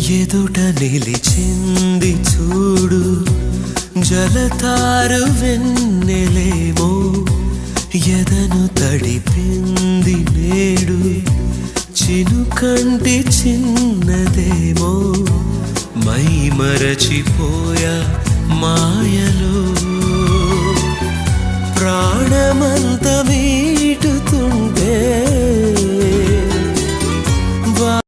ఎదుట నిలిచింది చూడు జలతారు వెన్నెలేమో ఎదను తడిపింది నేడు చినుకంటి చిన్నదేమో మై మరచిపోయా మాయలో ప్రాణమంత మీ